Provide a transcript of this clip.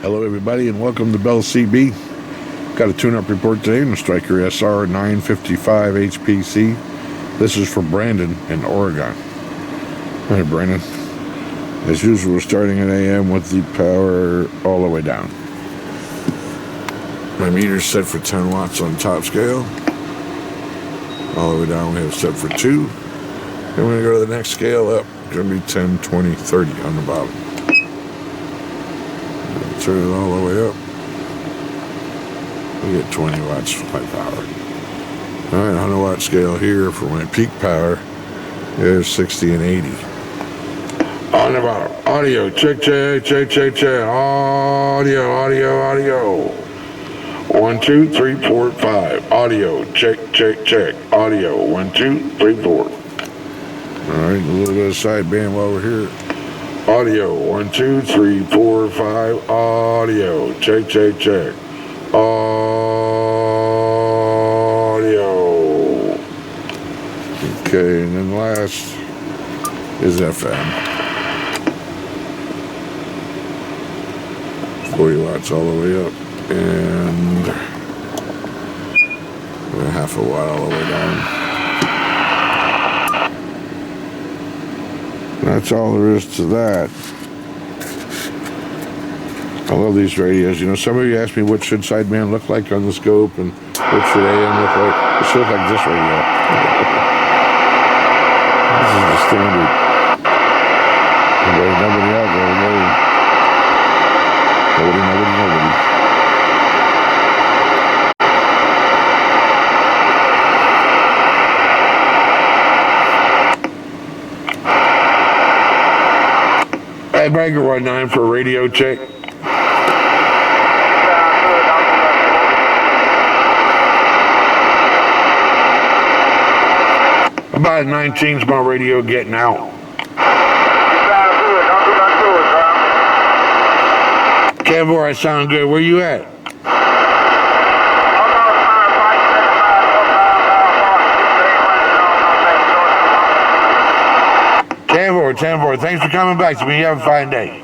Hello everybody and welcome to Bell CB. Got a tune-up report today on the Stryker SR-955HPC. This is for Brandon in Oregon. All right, Brandon. As usual, we're starting at AM with the power all the way down. My meter's set for 10 watts on top scale. All the way down we have set for 2. And we're going to go to the next scale up. It's going to be 10, 20, 30 on the bottom. Turn it all the way up. We get 20 watts for my power. Alright, 100 watt scale here for my peak power is 60 and 80. On the bottom. Audio. Check, check, check, check, check. Audio, audio, audio. 1, 2, 3, 4, 5. Audio. Check, check, check. Audio. 1, 2, 3, 4. Alright, a little bit of sideband while we're here. Audio, 1, 2, 3, 4, 5, audio, check, check, check, audio. Okay, and then last is FM. 40 watts all the way up, and half a watt all the way down. That's all there is to that. I love these radios. You know, some of you asked me what should sideband look like on the scope and what should AM look like. It should look like this radio. This is the standard. And there's nobody out there. Nobody. Hey, Breaker 19 for a radio check. About 19's my radio getting out. Kevor, I sound good. Where you at? Kevor, thanks for coming back to me. You have a fine day.